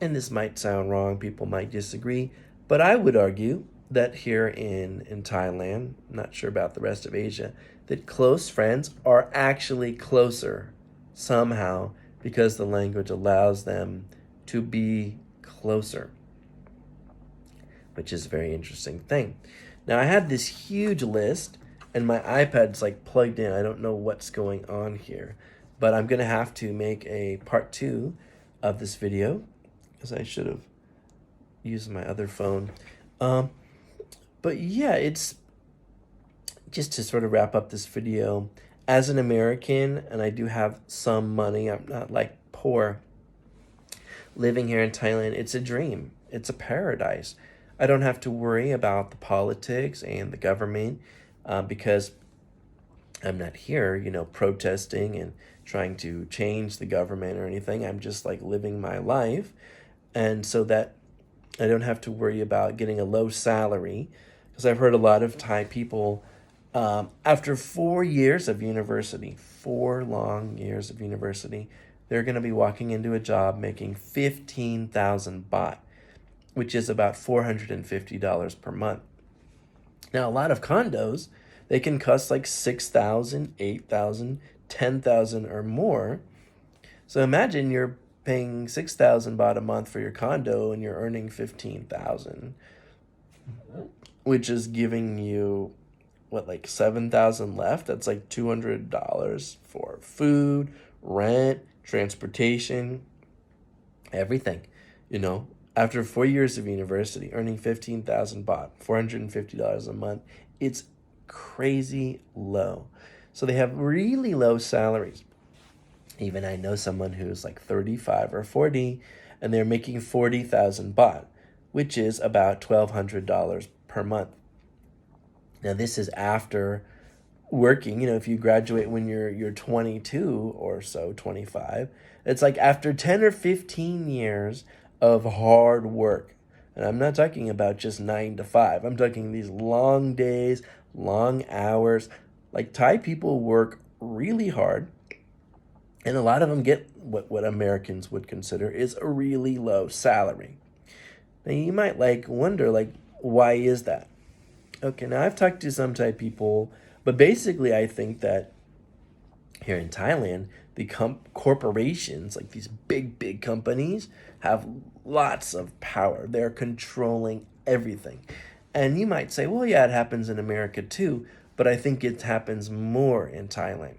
and this might sound wrong, people might disagree, but I would argue that here in Thailand, I'm not sure about the rest of Asia, that close friends are actually closer somehow because the language allows them to be closer, which is a very interesting thing. Now, I had this huge list, and my iPad's like plugged in. I don't know what's going on here, but I'm going to have to make a part 2 of this video, because I should have used my other phone. Um, but yeah, it's just to sort of wrap up this video. As an American, and I do have some money, I'm not like poor, living here in Thailand, it's a dream. It's a paradise. I don't have to worry about the politics and the government because I'm not here, protesting and trying to change the government or anything. I'm just like living my life. And so that I don't have to worry about getting a low salary because I've heard a lot of Thai people after 4 years of university, 4 long years of university, they're going to be walking into a job making 15,000 baht, which is about $450 per month. Now, a lot of condos, they can cost like 6,000, 8,000, 10,000 or more. So imagine you're paying 6,000 baht a month for your condo and you're earning 15,000, which is giving you what, like 7,000 left? That's like $200 for food, rent, transportation, everything. After 4 years of university, earning 15,000 baht, $450 a month, it's crazy low. So they have really low salaries. Even I know someone who's like 35 or 40, and they're making 40,000 baht, which is about $1,200 per month. Now, this is after working, if you graduate when you're 22 or so, 25, it's like after 10 or 15 years of hard work. And I'm not talking about just 9 to 5. I'm talking these long days, long hours. Like Thai people work really hard, and a lot of them get what Americans would consider is a really low salary. Now, you might wonder, why is that? Okay, now I've talked to some Thai people, but basically I think that here in Thailand, the corporations, like these big companies, have lots of power. They're controlling everything. And you might say, well, yeah, it happens in America too, but I think it happens more in Thailand.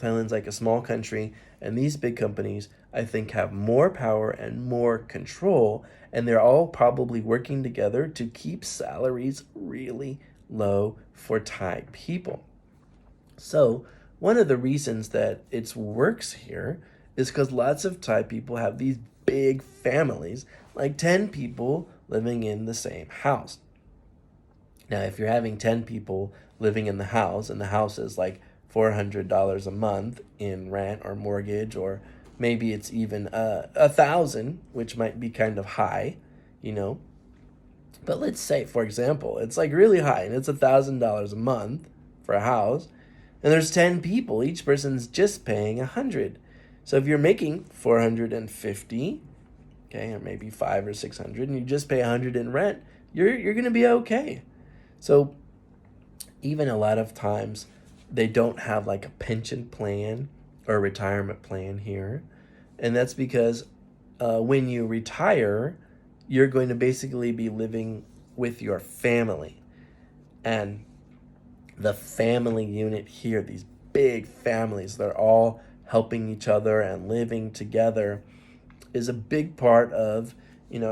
Thailand's like a small country, and these big companies, I think, have more power and more control, and they're all probably working together to keep salaries really low for Thai people. So one of the reasons that it works here is because lots of Thai people have these big families, like 10 people living in the same house. Now, if you're having 10 people living in the house, and the house is like $400 a month in rent or mortgage, or maybe it's even 1,000, which might be kind of high, But let's say, for example, it's like really high, and it's $1,000 a month for a house, and there's 10 people. Each person's just paying 100. So if you're making 450, okay, or maybe 500 or 600, and you just pay 100 in rent, you're gonna be okay. So even a lot of times, they don't have like a pension plan or a retirement plan here. And that's because when you retire, you're going to basically be living with your family. And the family unit here, these big families, they're all helping each other and living together, is a big part of,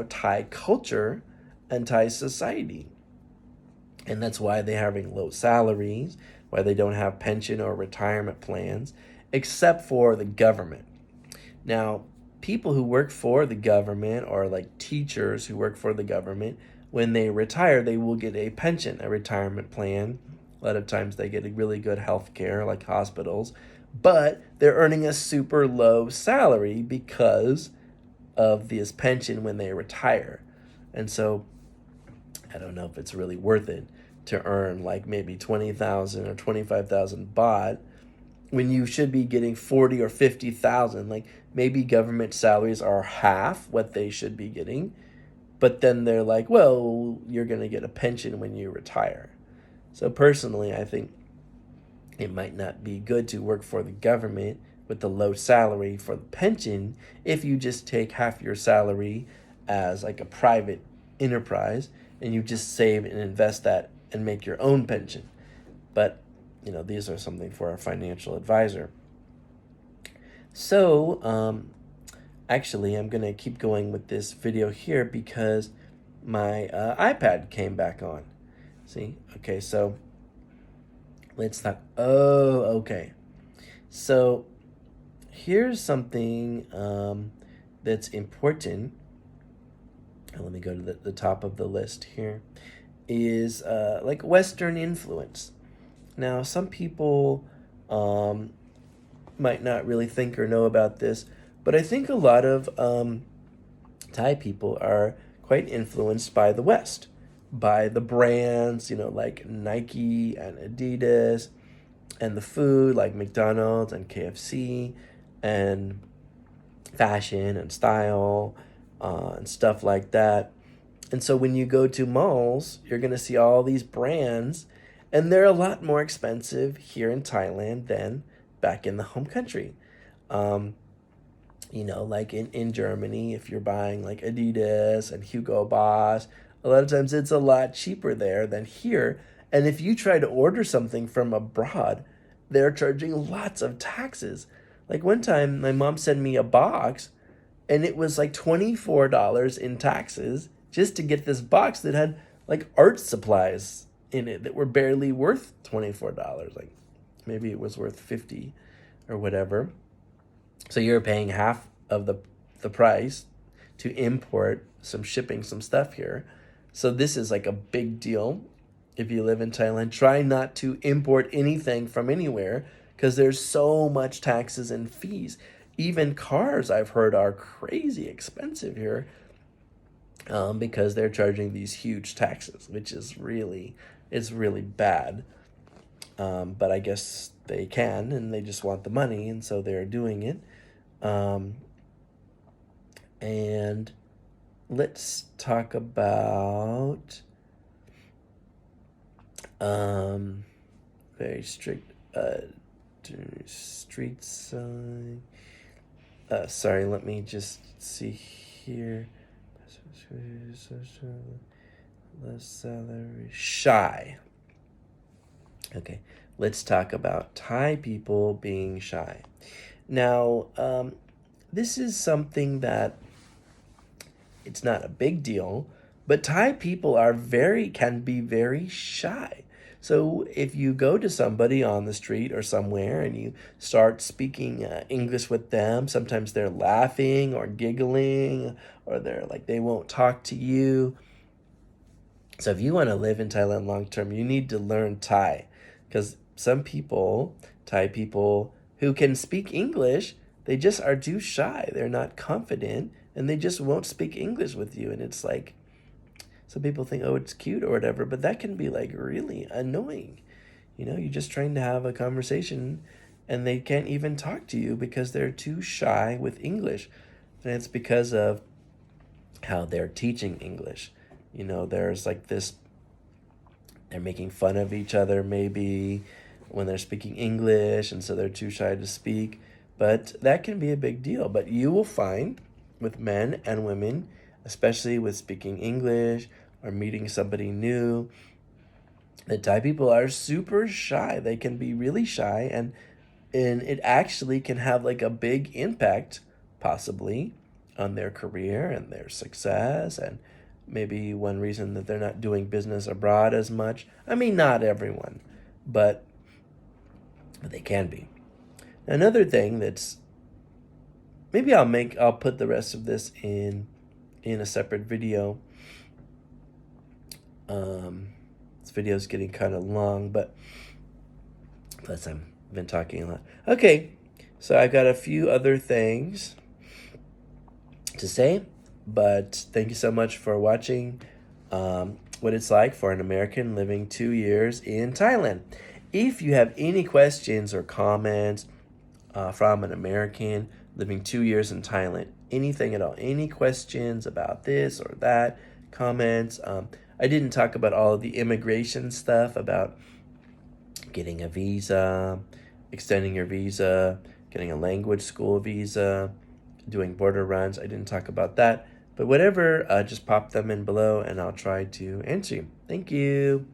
Thai culture and Thai society. And that's why they're having low salaries, why they don't have pension or retirement plans, except for the government. Now, people who work for the government, or like teachers who work for the government, when they retire, they will get a pension, a retirement plan. A lot of times they get a really good health care, like hospitals, but they're earning a super low salary because of this pension when they retire. And so I don't know if it's really worth it to earn like maybe 20,000 or 25,000 baht when you should be getting 40 or 50,000. Like maybe government salaries are half what they should be getting, but then they're like, well, you're going to get a pension when you retire. So personally, I think it might not be good to work for the government with the low salary for the pension if you just take half your salary as like a private enterprise and you just save and invest that and make your own pension. But, these are something for a financial advisor. So, Actually, I'm gonna keep going with this video here because my iPad came back on. See? Okay, so let's talk. Oh, okay. So here's something that's important. Let me go to the top of the list here. Is like Western influence. Now, some people um, might not really think or know about this, but I think a lot of Thai people are quite influenced by the West, by the brands, like Nike and Adidas, and the food like McDonald's and KFC, and fashion and style and stuff like that. And so when you go to malls, you're going to see all these brands, and they're a lot more expensive here in Thailand than back in the home country. Um, like in Germany, if you're buying like Adidas and Hugo Boss, a lot of times it's a lot cheaper there than here. And if you try to order something from abroad, they're charging lots of taxes. Like one time, my mom sent me a box, and it was like $24 in taxes just to get this box that had like art supplies in it that were barely worth $24. Like maybe it was worth 50 or whatever. So you're paying half of the price to import some shipping, some stuff here. So this is like a big deal. If you live in Thailand, try not to import anything from anywhere because there's so much taxes and fees. Even cars, I've heard, are crazy expensive here because they're charging these huge taxes, which is it's really bad. But I guess they can, and they just want the money, and so they're doing it. Um, and let's talk about very strict street sign. Sorry, let me just see here. Less salary. Shy. Okay, let's talk about Thai people being shy. Now, this is something that it's not a big deal, but Thai people can be very shy. So if you go to somebody on the street or somewhere and you start speaking English with them, sometimes they're laughing or giggling, or they won't talk to you. So if you want to live in Thailand long term, you need to learn Thai, because Thai people who can speak English, they just are too shy. They're not confident, and they just won't speak English with you. And it's like, some people think, oh, it's cute or whatever, but that can be like really annoying. You're just trying to have a conversation and they can't even talk to you because they're too shy with English. And it's because of how they're teaching English. There's like this, they're making fun of each other maybe when they're speaking English, and so they're too shy to speak. But that can be a big deal. But you will find with men and women, especially with speaking English or meeting somebody new, that Thai people are super shy. They can be really shy, and it actually can have like a big impact, possibly, on their career and their success, and maybe one reason that they're not doing business abroad as much. I mean, not everyone, but they can be. Another thing that's, maybe I'll put the rest of this in a separate video. This video is getting kind of long, but plus I've been talking a lot. Okay, so I've got a few other things to say, but thank you so much for watching what it's like for an American living 2 years in Thailand. If you have any questions or comments from an American living 2 years in Thailand, anything at all, any questions about this or that, comments. I didn't talk about all of the immigration stuff about getting a visa, extending your visa, getting a language school visa, doing border runs. I didn't talk about that. But whatever, just pop them in below and I'll try to answer you. Thank you.